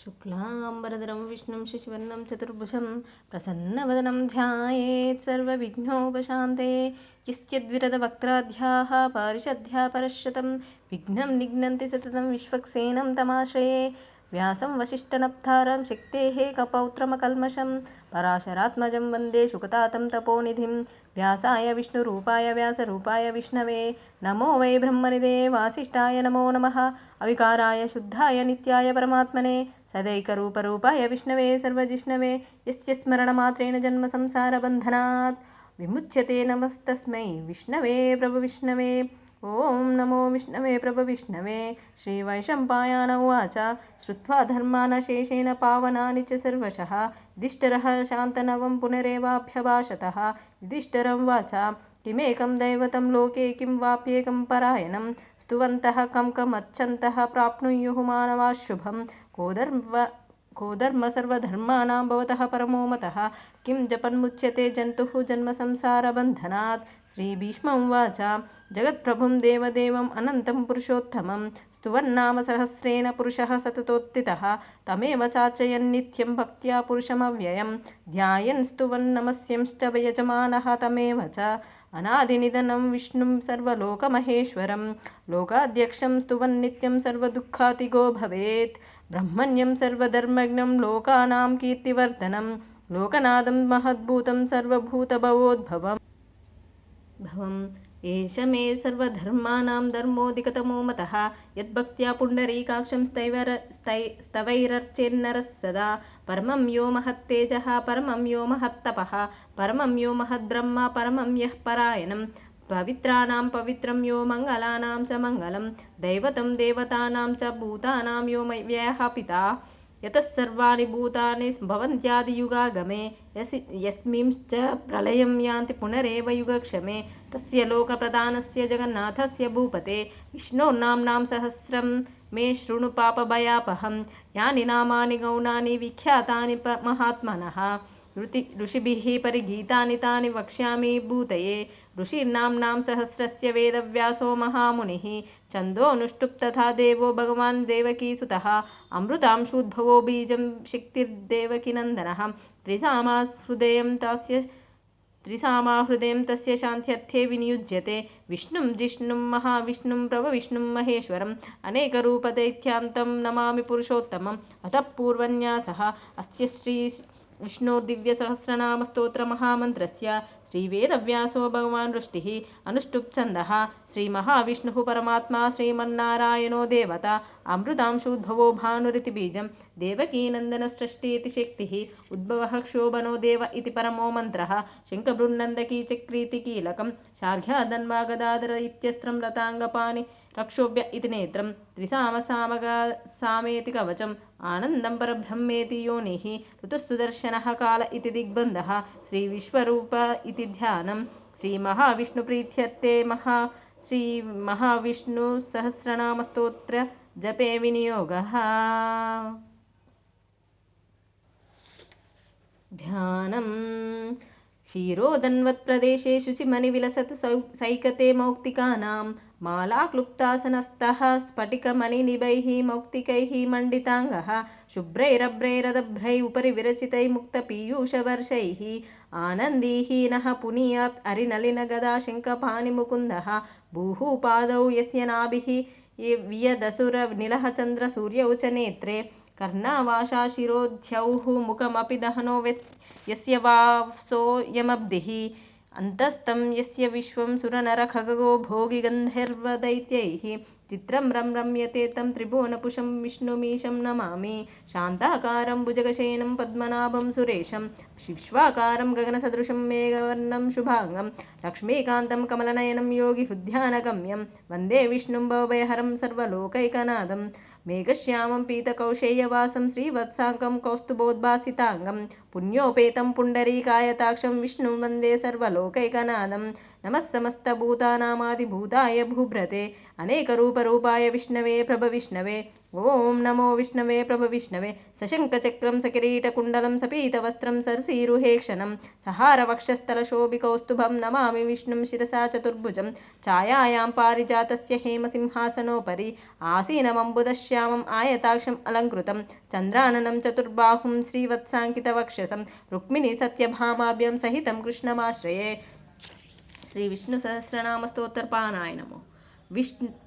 शुक्लाम्बरधरं विष्णुं शशिवर्णं चतुर्भुजं प्रसन्नवदनं ध्यायेत् सर्वविघ्नोपशान्तये। यस्यद्विरदवक्त्राद्याः पारिषद्या परश्रुतं विघ्नं निघ्नन्ति सततं विश्वक्सेनं तमाश्रये। व्यासं वसिष्ठनप्तारं शक्तेः कपौत्रमकल्मषं पराशरात्मजं वन्दे शुकतातं तपोनिधिं। व्यासाय विष्णुरूपाय व्यासरूपाय विष्णवे नमो वै ब्रह्मनिधे वासिष्ठाय नमो नमः। अविकाराय शुद्धाय नित्याय परमात्मने सदैकरूपरूपाय विष्णवे सर्वजिष्णवे यस्य स्मरणमात्रेण जन्मसंसारबन्धनात् विमुच्यते। नमस्तस्मै विष्णवे प्रभविष्णवे। ॐ नमो विष्णवे प्रभविष्णवे। श्रीवैशम्पायन उवाच श्रुत्वा धर्मान् शेषेण पावनानि च सर्वशः युधिष्ठिरः शान्तनवं पुनरेवाभ्यभाषतः। युधिष्ठिरं उवाच किमेकं दैवतं लोके किं वाप्येकं परायणं स्तुवन्तः कमर्चन्तः प्राप्नुयुः मानवाः शुभं। को धर्म सर्वधर्माणां भवतः परमो मतः किं जपन्मुच्यते जन्तुः जन्मसंसारबन्धनात्। श्रीभीष्मं उवाच जगत्प्रभुं देवदेवम् अनन्तं पुरुषोत्तमं स्तुवन्नाम सहस्रेण पुरुषः सततोत्थितः तमेव चार्चयन् नित्यं भक्त्या पुरुषमव्ययं ध्यायन् स्तुवन् नमस्यंश्च यजमानः तमेव च। अनादिनिधनं विष्णुं सर्वलोकमहेश्वरं लोकाध्यक्षं स्तुवन् नित्यं सर्वदुःखातिगो भवेत्। ब्रह्मण्यं सर्वधर्मज्ञं लोकानां कीर्तिवर्धनं लोकनाथं महद्भूतं सर्वभूतभवोद्भवम् एष मे सर्वधर्माणां धर्मोऽधिकतमो मतः यद्भक्त्या पुण्डरीकाक्षं स्तवैरर्चेन्नरः सदा। परमं यो महत्तेजः परमं यो महत्तपः परमं यो महद्ब्रह्म परमं यः परायणं पवित्राणां पवित्रं यो मङ्गलानां च मङ्गलं दैवतं देवतानां च भूतानां यो व्ययः पिता यतः सर्वाणि भूतानि भवन्त्यादियुगागमे यस्मिंश्च प्रलयं यान्ति पुनरेव युगक्षमे तस्य लोकप्रधानस्य जगन्नाथस्य भूपते विष्णोर्नाम्नां सहस्रं मे शृणु पापभयापहं यानि नामानि गौणानि विख्यातानि महात्मनः ऋषिभिः परिगीतानि तानि वक्ष्यामि भूतये। ऋषिर्नाम्नां सहस्रस्य वेदव्यासो महामुनिः छन्दोऽनुष्टुप् तथा देवो भगवान् देवकीसुतः अमृतांशूद्भवो बीजं शक्तिर्देवकीनन्दनः त्रिसामाहृदयं तस्य शान्त्यर्थे विनियुज्यते विष्णुं जिष्णुं महाविष्णुं प्रभविष्णुं महेश्वरम् अनेकरूपदैत्यान्तं नमामि पुरुषोत्तमम्। अतः पूर्वन्यासः अस्य श्री विष्णोर्दिव्यसहस्रनामस्तोत्रमहामन्त्रस्य श्रीवेदव्यासो भगवान् वृष्टिः अनुष्टुप् छन्दः श्रीमहाविष्णुः परमात्मा श्रीमन्नारायणो देवता अमृतांशूद्भवो भानुरिति बीजं देवकीनन्दनसृष्टिरिति शक्तिः उद्भवः क्षोभनो देव इति परमो मन्त्रः शङ्खबृन्नन्दकी चक्रीति कीलकं शार्घ्याधन्वा गदाधर इत्यस्त्रं रताङ्गपाणि रक्षोभ्य इति नेत्रं त्रिसामसामेति कवचम् आनन्दं परब्रह्मेति योनिः ऋतुस्सुदर्शनः काल इति दिग्बन्धः श्रीविश्वरूप इति ध्यानं श्रीमहाविष्णुप्रीत्यर्थे श्रीमहाविष्णुसहस्रनामस्तोत्र जपे विनियोगः। ध्यानं क्षीरोदन्वत्प्रदेशे शुचिमणिविलसतु सैकते मौक्तिकानां मालाक्लुप्तासनस्तः स्फटिकमणिनिभैः मौक्तिकैः मण्डिताङ्गः शुभ्रैरभ्रैरदभ्रै उपरि विरचितै मुक्तपीयूषवर्षैः आनन्दीः नः पुनीयात् हरिनलिनगदा शङ्खपाणिमुकुन्दः भूः पादौ यस्य नाभिः वियदसुरनिलः चन्द्रसूर्यौ च नेत्रे कर्णावाशा शिरोध्यौः मुखमपि दहनो यस्य वासोऽयमब्धिः अन्तस्तं यस्य विश्वं सुरनरखगो भोगिगन्धर्वदैत्यैः चित्रं रम्यते तं त्रिभुवनपुषं विष्णुमीशं नमामि शान्ताकारं भुजगशयनं पद्मनाभं सुरेशं विश्वाकारं गगनसदृशं मेघवर्णं शुभाङ्गं लक्ष्मीकान्तं कमलनयनं योगिहृद्यानगम्यं वन्दे विष्णुं भवभयहरं सर्वलोकैकनाथं मेघश्यामं पीतकौशेयवासं श्रीवत्साङ्कं कौस्तुभोद्भासिताङ्गं पुण्योपेतं पुण्डरीकायताक्षं विष्णुं वन्दे सर्वलोकैकनाथं। नमः समस्तभूतानामादिभूताय भूभ्रते अनेकरूपरूपाय विष्णवे प्रभविष्णवे। ॐ नमो विष्णवे प्रभविष्णवे। सशङ्खचक्रं सकिरीटकुण्डलं सपीतवस्त्रं सरसीरुहेक्षणं सहारवक्षस्थलशोभिकौस्तुभं नमामि विष्णुं शिरसा चतुर्भुजं। छायायां पारिजातस्य हेमसिंहासनोपरि आसीनमम्बुदश्यामम् आयताक्षम् अलङ्कृतं चन्द्राननं चतुर्बाहुं श्रीवत्साङ्कितवक्षसं रुक्मिणी सत्यभामाभ्यं सहितं कृष्णमाश्रये। श्री विष्णुसहस्रनामस्तोत्रपारायण नमो।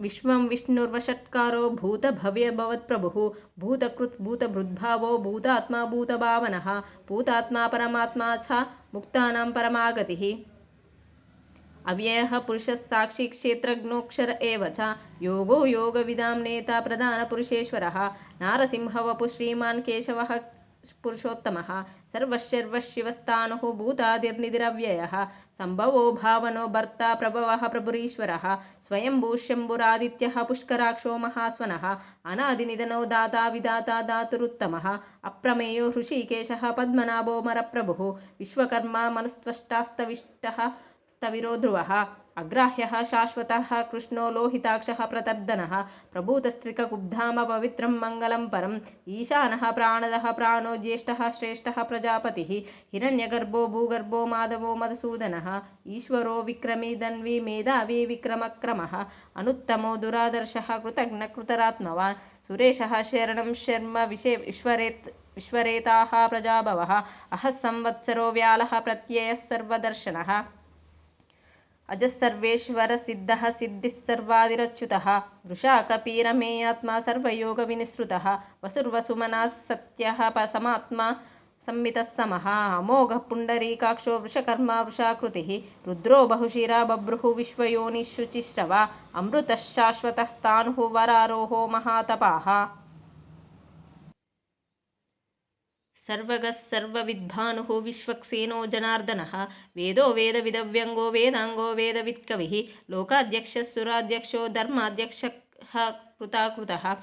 विश्वं विष्णुर्वषट्कारो भूतभव्यभवत्प्रभुः भूतकृत् भूतभृद्भावो भूतात्मा भूतभावनः भूतात्मा परमात्मा च मुक्तानां परमागतिः। अव्ययः पुरुषः साक्षी क्षेत्रज्ञोऽक्षर एव च योगो योगविदां नेता प्रधानपुरुषेश्वरः नारसिंहवपु श्रीमान् केशवः पुरुषोत्तमः सर्वशर्वशिवस्थाणुः भूतादिर्निधिरव्ययः सम्भवो भावनो भर्ता प्रभवः प्रभुरीश्वरः स्वयंभूशम्भुरादित्यः पुष्कराक्षो महास्वनः अनादिनिधनो दाता विधाता धातुरुत्तमः अप्रमेयो हृषीकेशः पद्मनाभो मरप्रभुः विश्वकर्मा मनुस्त्वष्टास्तविष्टः स्तविरो ध्रुवः अग्राह्यः शाश्वतः कृष्णो लोहिताक्षः प्रतर्दनः प्रभूतस्त्रिककुब्धाम पवित्रं मङ्गलं परम् ईशानः प्राणदः प्राणो ज्येष्ठः श्रेष्ठः प्रजापतिः हिरण्यगर्भो भूगर्भो माधवो मधुसूदनः ईश्वरो विक्रमी धन्वी मेधावी विक्रमक्रमः अनुत्तमो दुरादर्शः कृतघ्नकृतरात्मवान् सुरेशः शरणं शर्म विश्वरेताः प्रजाभवः अहः संवत्सरो व्यालः प्रत्ययः सर्वदर्शनः अजः सर्वेश्वर सिद्धः सिद्धिः सर्वादिरच्युतः वृषा कपीरमेयात्मा सर्वयोगविनिसृतः वसुर्वसुमनः सत्यः समात्मा संमितः समः अमोघः पुण्डरीकाक्षो वृषकर्मा वृषाकृतिः रुद्रो बहुशिरा बभ्रुः विश्वयोनिशुचिश्रवा अमृतः शाश्वतः स्थाणुः वरारोहो महातपाः सर्वगः सर्वविद्भानुः विश्वक्सेनो जनार्दनः वेदो वेदविदव्यङ्गो वेदाङ्गो वेदवित्कविः लोकाध्यक्षः सुराध्यक्षो धर्माध्यक्षः कृताकृतः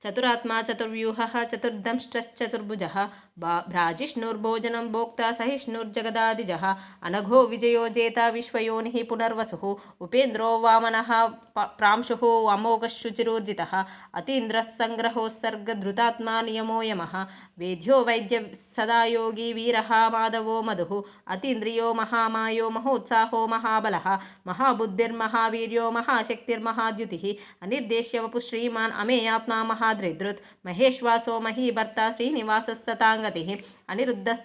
चतुरात्मा चतुर्व्यूहः चतुर्दंष्ट्रश्चतुर्भुजः भ्राजिष्णुर्भोजनं भोक्ता सहिष्णुर्जगदादिजः अनघो विजयो जेता विश्वयोनिः पुनर्वसुः उपेन्द्रो वामनः प्रांशुः अमोघः शुचिरोर्जितः अतीन्द्रः सङ्ग्रहोत्सर्गधृतात्मा नियमो यमः वेद्यो वैद्य सदा योगी वीरः माधवो मधुः अतीन्द्रियो महामायो महोत्साहो महाबलः महाबुद्धिर्महावीर्यो महाशक्तिर्महाद्युतिः अनिर्देश्य वपु श्रीमान् अमेयात्मा महाद्रिदृत् महेश्वासो महीभर्ता श्रीनिवासः सताङ्गतिः अनिरुद्धः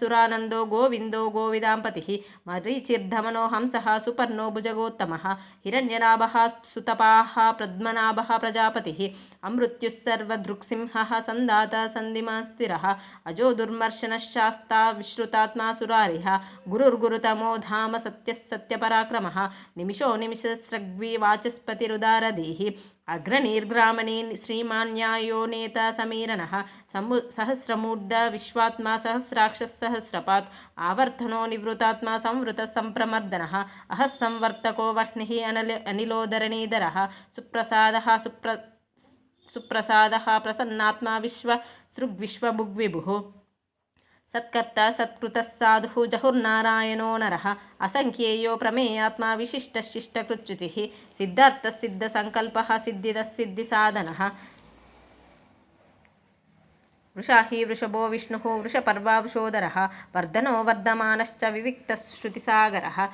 गोविन्दो गोविदाम्पतिः मरीचिर्धमनो हंसः सुपर्णो भुजगोत्तमः हिरण्यनाभः सुतपाः पद्मनाभः प्रजापतिः अमृत्युः सर्वदृक्सिंहः सन्दाता सन्धिमान् स्थिरः अजो दुर्मर्शनः शास्ता विश्रुतात्मा सुरारिः गुरुर्गुरुतमो धाम सत्यः सत्यपराक्रमः निमिषो निमिषस्रग्वी वाचस्पतिरुदारधीः अग्रनीर्ग्रामणी श्रीमान् न्यायो नेता समीरणः सहस्रमूर्ध विश्वात्मा सहस्राक्षः सहस्रपात् आवर्तनो निवृतात्मा संवृतः सम्प्रमर्दनः अहः संवर्तको वह्निः अनिलोदरणीधरः सुप्रसादः प्रसन्नात्मा विश्वसृग्विश्वभुग्विभुः सत्कर्ता सत्कृतः साधुः जहुर्नारायणो नरः असङ्ख्येयो प्रमेयात्मा विशिष्टः शिष्टकृच्युतिः सिद्धार्थः सिद्धसङ्कल्पः सिद्धिदः सिद्धिसाधनः वृषाही वृषभो विष्णुः वृषपर्वा वृषोदरः वर्धनो वर्धमानश्च विविक्तः श्रुतिसागरः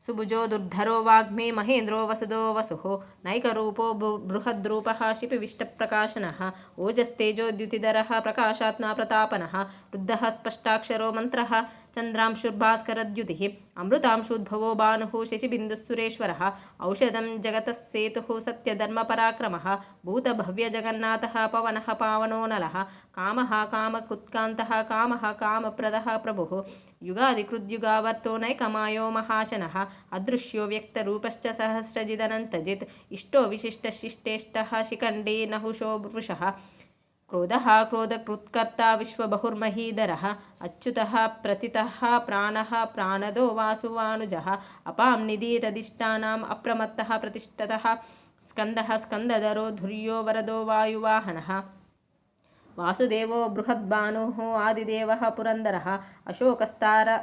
सुभुजो दुर्धरो वाग्मे महेन्द्रो वसुदो वसुः नैकरूपो बृहद्रूपः शिपिविष्टप्रकाशनः ओजस्तेजो द्युतिधरः प्रकाशात्मा प्रतापनः रुद्धः स्पष्टाक्षरो मन्त्रः चन्द्रांशुर्भास्करद्युतिः अमृतांशुद्भवो भानुः शशिबिन्दुः औषधं जगतः सेतुः सत्यधर्मपराक्रमः भूतभव्यजगन्नाथः पवनः पावनो नलः कामः कामकृत्कान्तः कामः कामप्रदः प्रभुः युगादिकृद्युगावर्तो नैकमायो महाशनः अदृश्यो व्यक्तरूपश्च सहस्रजिदनन्तजित् इष्टो विशिष्टशिष्टेष्टः शिखण्डी नहुषो वृषः क्रोधः क्रोधकृत्कर्ता विश्वबहुर्महीधरः अच्युतः प्रतितः प्राणः प्राणदो वासुवानुजः अपां निधिरधिष्ठानाम् अप्रमत्तः प्रतिष्ठतः स्कन्दः स्कन्दधरो धुर्यो वरदो वायुवाहनः वासुदेवो बृहद्भानुः आदिदेवः पुरन्दरः अशोकस्तारः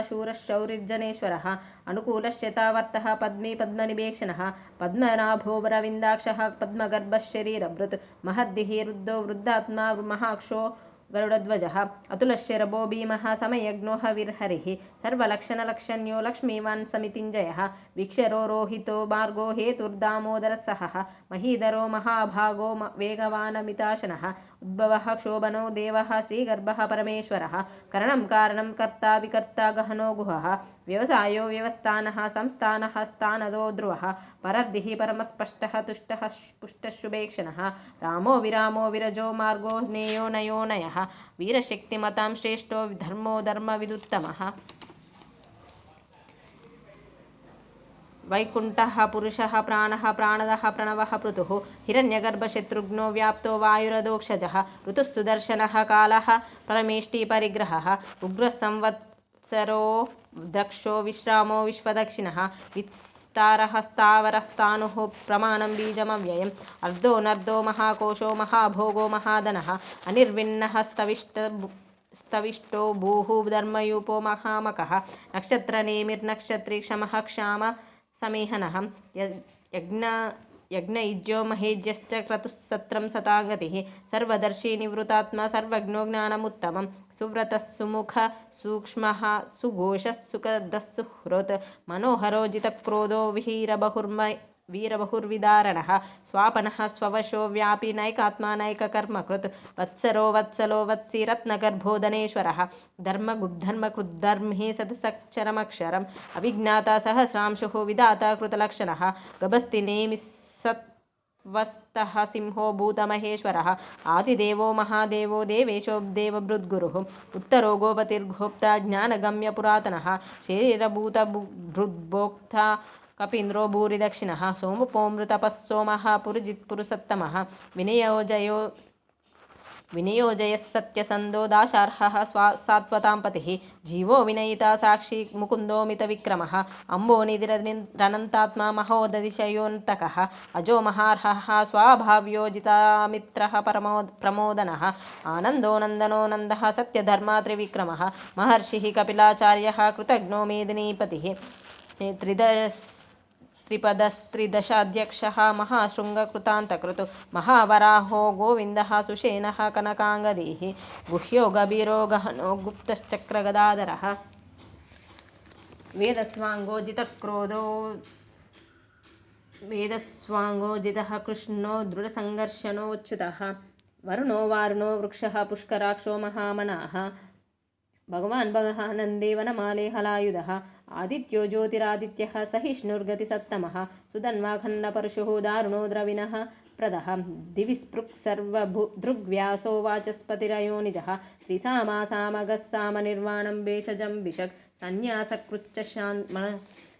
शूरः शौरिर्जनेश्वरः अनुकूलश्यतावर्तः पद्मी पद्मनिभेक्षणः पद्मनाभो वरविन्दाक्षः पद्मगर्भः शरीरभृत् महद्दिः रुद्धो वृद्धात्मा महाक्षो गरुडध्वजः अतुलश्चरभो भीमः समयज्ञो हविर्हरिः सर्वलक्षणलक्षण्यो लक्ष्मीवान् समितिञ्जयः वीक्षरो रोहितो मार्गो हेतुर्दामोदरसहः महीधरो महाभागो वेगवानमिताशनः उद्भवः क्षोभनो देवः श्रीगर्भः परमेश्वरः करणं कारणं कर्ता विकर्ता गहनो गुहः व्यवसायो व्यवस्थानः संस्थानः स्थानदो ध्रुवः परर्दिः परमस्पष्टः तुष्टः पुष्टः शुभेक्षणः रामो विरामो विरजो मार्गो नेयो नयो नयः वीरशक्तिमतां श्रेष्ठो धर्मो धर्मविदुत्तमः वैकुण्ठः पुरुषः प्राणः प्राणदः प्रणवः पृथुः हिरण्यगर्भशत्रुघ्नो व्याप्तो वायुरदोक्षजः ऋतुः सुदर्शनः कालः परमेष्टिपरिग्रहः उग्रः संवत्सरो दक्षो विश्रामो विश्वदक्षिणः विस्तारः स्थावरस्तानुः प्रमाणं बीजमव्ययम् अर्धो नर्धो महाकोशो महाभोगो महाधनः अनिर्विण्णः स्तविष्टो भूः धर्मयूपो महामकः नक्षत्रनेमिर्नक्षत्री क्षमः क्षाम समीहनः यज्ञयुज्यो महेज्यश्च क्रतुस्सत्रं सतागतिः सर्वदर्शी निवृतात्मा सर्वज्ञो ज्ञानमुत्तमं सुव्रतः सुमुखः सूक्ष्मः सुघोषः सुखदः सुहृत् मनोहरो जितक्रोधो वीरबहुर्विदारणः स्वापनः स्ववशो व्यापी नैकात्मा नैककर्मकृत् वत्सलो वत्सी रत्नगर्भो धनेश्वरः धर्मकृद्धर्मि सदसक्षरमक्षरम् अविज्ञाता सहस्रांशुः विधाता कृतलक्षणः गभस्तिनेमि सत्वस्तः सिंहो भूतमहेश्वरः आदिदेवो महादेवो देवेशो देवभृद्गुरुः उत्तरो गोपतिर्गोप्ता ज्ञानगम्य पुरातनः शरीरभूतभृद्भोक्ता कपीन्द्रो भूरिदक्षिणः सोमपोमृतपः सोमः पुरुजित्पुरुसत्तमः विनयोजयः सत्यसन्धो दाशार्हः सात्वतां पतिः जीवो विनयिता साक्षी मुकुन्दो मितविक्रमः अम्बोनिधिरनन्तात्मा महोदधिशयोऽन्तकः अजो महार्हः स्वाभाव्योजितामित्रः प्रमोदनः आनन्दो नन्दनो नन्दः सत्यधर्मा त्रिविक्रमः महर्षिः कपिलाचार्यः कृतघ्नो मेदिनीपतिः त्रिपदस्त्रिदशाध्यक्षः महाशृङ्गकृतान्तकृत् महावराहो गोविन्दः सुषेणः कनकाङ्गदीः गुह्यो गभीरो गहनो गुप्तश्चक्रगदाधरः वेदस्वाङ्गो जितः कृष्णो दृढसङ्घर्षणोच्युतः वरुणो वारुणो वृक्षः पुष्कराक्षो महामनाः भगवान् भगः नन्दे वनमाले हलायुधः आदित्यो ज्योतिरादित्यः सहिष्णुर्गतिसत्तमः सुधन्वाखण्डपरशुः दारुणो द्रविणः प्रदः दिविस्पृक् सर्वदृग्व्यासो वाचस्पतिरयोनिजः त्रिसामासामगः सामनिर्वाणं भेषजं भिषक्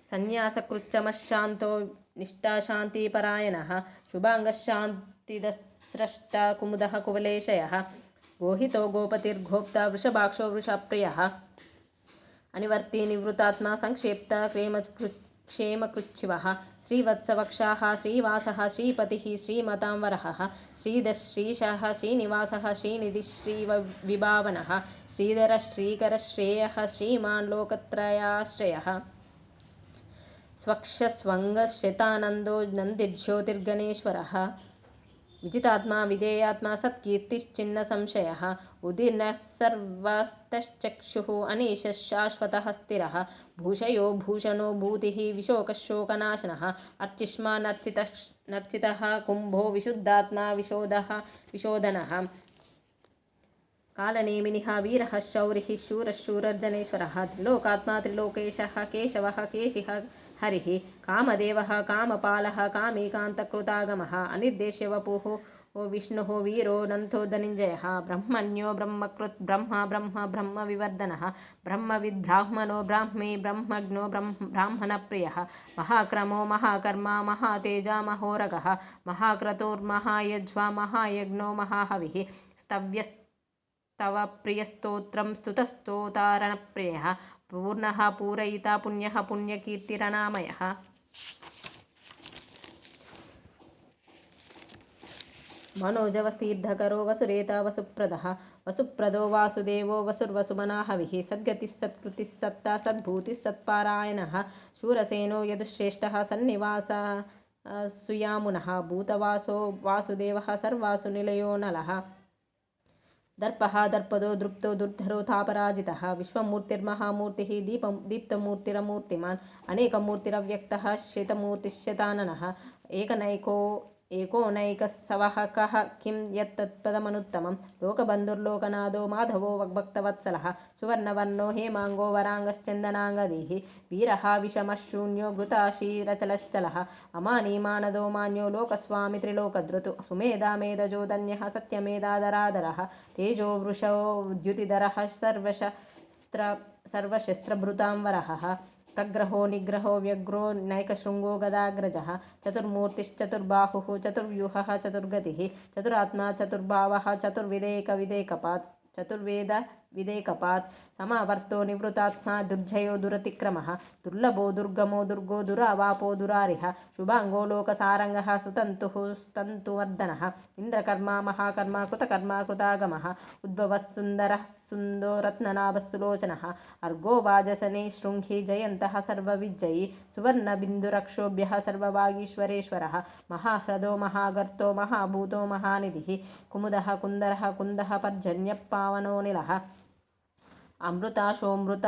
संन्यासकृच्चमशान्तो निष्ठाशान्तिपरायणः शुभाङ्गशान्तिदस्रष्टा कुमुदः कुवलेशयः गोहितो गोपतिर्गोप्ता वृषभाक्षो वृषप्रियः अनिवर्ती निवृतात्मा संक्षेप्ता क्षेमकृच्छिवः श्रीवत्सवक्षाः श्रीवासः श्रीपतिः श्रीमतांवरः श्रीधः श्रीशः श्रीनिवासः श्रीनिधिः श्रीविभावनः श्रीधरः श्रीकरः श्रेयः श्रीमान् लोकत्रयाश्रयः स्वक्षस्वङ्गश्रितानन्दो नन्दिर्ज्योतिर्गणेश्वरः विजितात्मा विधेयात्मा सत्कीर्तिश्चिन्न संशयः उदीर्णः सर्वस्तश्चक्षुः अनीशः शाश्वतः स्थिरः भूषयो भूषणो भूतिः विशोकः शोकनाशनः अर्चिष्मानर्चितः कुम्भो विशुद्धात्मा विशोधनः कालनेमिनिः वीरः शौरिः शूरः शूरर्जनेश्वरः त्रिलोकात्मा त्रिलोकेशः केशवः केशिः हरिः कामदेवः कामपालः कामीकान्तकृतागमः अनिर्देश्य वपुः विष्णुः वीरो नन्थो धनञ्जयः ब्रह्मण्यो ब्रह्मकृत् ब्रह्मविवर्धनः ब्रह्मविद्ब्राह्मणो ब्राह्मी ब्रह्मज्ञो ब्राह्मणप्रियः महाक्रमो महाकर्मा महातेजा महोरगः महाक्रतुर्महायज्वा महायज्ञो महाहविः स्तव्यस्तव प्रियस्तोत्रं स्तुतस्तोतारणप्रियः पूर्णः पूरयिता पुण्यः पुण्यकीर्तिरनामयः मनोजवस्तीर्धकरो वसुरेता वसुप्रदः वसुप्रदो वासुदेवो वसुर्वसुमना हविः सद्गतिः सत्कृतिः सत्ता सद्भूतिः सत्पारायणः शूरसेनो यदुश्रेष्ठः सन्निवासः सुयामुनः भूतवासो वासुदेवः सर्वासु निलयो नलः दर्पः दर्पदो दृप्तो दुर्धरो तापराजितः विश्वमूर्तिर्महामूर्तिः दीप्तमूर्तिरमूर्तिमान् अनेकमूर्तिरव्यक्तः श्रितमूर्तिश्शताननः एकोनैकः सवः कः किं यत्तत्पदमनुत्तमं लोकबन्धुर्लोकनाथो माधवो भक्तवत्सलः सुवर्णवर्णो हेमाङ्गो वराङ्गश्चन्दनाङ्गदैः वीरः विषमः शून्यो घृताशीरचलश्चलः अमानीमानदो मान्यो लोकस्वामी त्रिलोकधृतु सुमेधा मेधजो धन्यः सत्यमेधाधराधरः तेजो वृषो द्युतिधरः सर्वशस्त्रभृतां वरहः प्रग्रहो निग्रहो व्यग्रो नैकशृङ्गो गदाग्रजः चतुर्मूर्तिश्चतुर्बाहुः चतुर्व्यूहः चतुर्गतिः चतुरात्मा चतुर्भावः चतुर्विदेकविदेकपात् चतुर्वेदविदेकपात् समावर्तो निवृतात्मा दुर्जयो दुरतिक्रमः दुर्लभो दुर्गमो दुर्गो दुरावापो दुरारिः शुभाङ्गो लोकसारङ्गः सुतन्तुः स्तन्तुवर्धनः इन्द्रकर्मा महाकर्मा कृतकर्मा कृतागमः उद्भवः सुन्दरः सुन्दो रत्ननाभः सुलोचनः अर्गो वाजसने शृङ्गी जयन्तः सर्वविजयी सुवर्णबिन्दुरक्षोभ्यः सर्वभागीश्वरेश्वरः महाह्रदो महागर्तो महाभूतो महानिधिः कुमुदः कुन्दरः कुन्दः पर्जन्यः पावनो निलः अमृताशोऽमृत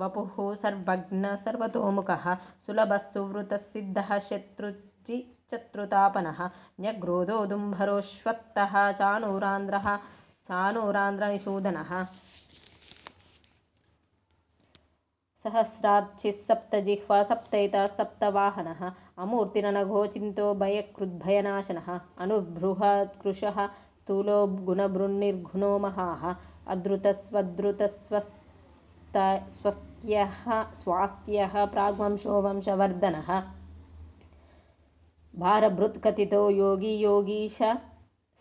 वपुः सर्वज्ञ सर्वतोमुखः सुलभः सुवृतः सिद्धः शत्रुतापनः न्यग्रोधोदुम्भरोऽश्वत्थः चाणूरान्ध्रनिषूदनः सहस्रार्चिः सप्तजिह्वा सप्तैता सप्तवाहनः अमूर्तिरनघोचिन्तो भयकृद्भयनाशनः अनुबृहत्कृशः स्थूलो गुणभृन्निर्घुनो महाः स्वास्थ्यः प्राग्वंशो वंशवर्धनः भारभृत्कथितो योगी योगीश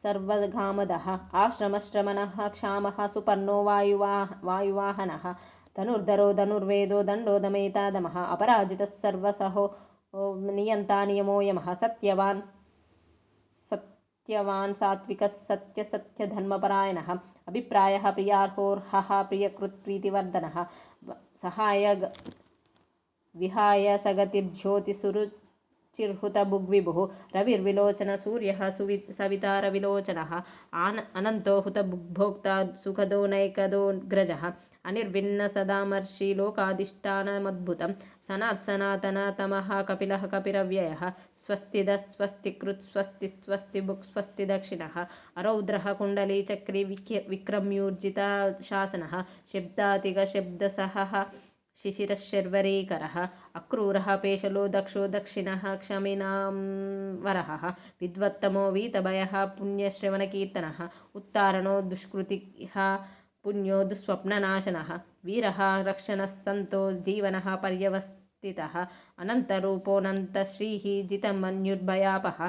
सर्वकामदः आश्रमश्रमणः क्षामः सुपर्णो वायुवाहनः धनुर्धरो धनुर्वेदो दण्डो दमयितादमः अपराजितः सर्वसहो नियन्ता नियमो यमः सत्यवान् सात्विकः सत्यधर्मपरायणः अभिप्रायः प्रियार्होर्हः प्रियकृत्प्रीतिवर्धनः सहाय विहाय सगतिर्ज्योतिसुरुचिर्हुतभुग्विभुः रविर्विलोचन सूर्यः सवितारविलोचनः अनन्तो हुतभुग्भोक्ता सुखदो नैकदोऽग्रजः अनिर्विण्ण सदामर्षि लोकाधिष्ठानमद्भुतं सनातनतमः कपिलः कपिरव्ययः स्वस्तिदः स्वस्तिकृत् स्वस्ति स्वस्तिभुक् स्वस्ति दक्षिणः अरौद्रः कुण्डली चक्री विक्रम्यूर्जिता शासनः शब्दातिगशब्दसहः शिशिरशर्वरीकरः अक्रूरः पेशलो दक्षो दक्षिणः क्षमिनां वरहः विद्वत्तमो वीतभयः पुण्यश्रवणकीर्तनः उत्तारणो दुष्कृतिः पुण्यो दुःस्वप्ननाशनः वीरः रक्षणः सन्तो जीवनः पर्यवस्थितः अनन्तरूपोऽनन्तश्रीः जितमन्युर्भयापः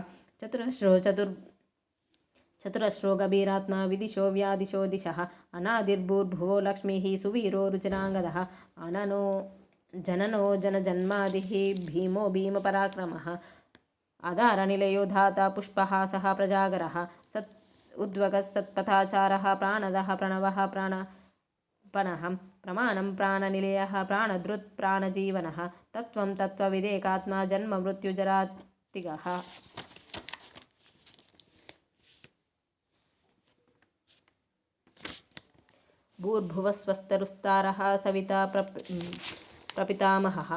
चतुरश्रो गभीरात्मा विदिशो व्यादिशो दिशः अनादिर्भूर्भुवो लक्ष्मीः सुवीरो रुचिराङ्गदः जननो जनजन्मादिः भीमो भीमपराक्रमः आधारनिलयो धाता पुष्पहासः प्रजागरः उद्वगः सत्पथाचारः प्राणदः प्रणवः प्राणपणः प्रमाणं प्राणनिलयः प्राणधृत् प्राणजीवनः तत्त्वं तत्त्वविदेकात्मा जन्म मृत्युजरातिगः भूर्भुवस्वस्तरुस्तारः सविता प्रपितामहः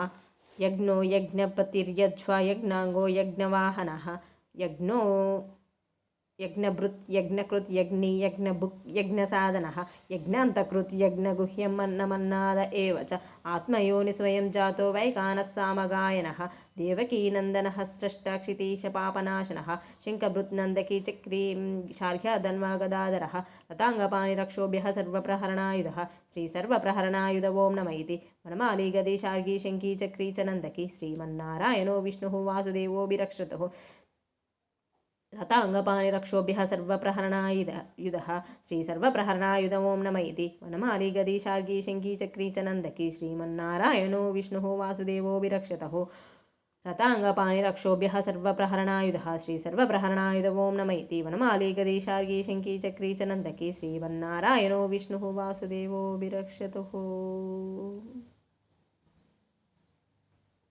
यज्ञो यज्ञपतिर्यज्वा यज्ञाङ्गो यज्ञवाहनः यज्ञभृत् यज्ञकृत् यज्ञी यज्ञभुक् यज्ञसाधनः यज्ञान्तकृत् यज्ञगुह्यमन्नमन्नाद एव च आत्मयोनिस्वयं जातो वैकानः सामगायनः देवकीनन्दनः स्रष्टा क्षितीशपापनाशनः शङ्खभृत् नन्दकी चक्री शार्घ्यधन्वा गदाधरः रताङ्गपाणिरक्षोभ्यः सर्वप्रहरणायुधः श्रीसर्वप्रहरणायुध ओं नमः इति वनमाली गदी शार्गी शङ्की चक्री च नन्दकी श्रीमन्नारायणो विष्णुः वासुदेवोऽभिरक्षतुः रताङ्गपाणिरक्षोभ्यः सर्वप्रहरणायुधः श्रीसर्वप्रहरणायुध ओं नमः इति वनमाली गदी शार्गी शङ्की चक्री च नन्दकी श्रीमन्नारायणो विष्णुः वासुदेवोऽभिरक्षतुः रताङ्गपाणिरक्षोभ्यः सर्वप्रहरणायुधः श्रीसर्वप्रहरणायुध ॐ नम इति वनमाली गदी शार्गी शङ्की चक्री च नन्दकी श्रीमन्नारायणो विष्णुः वासुदेवो विरक्षतुः।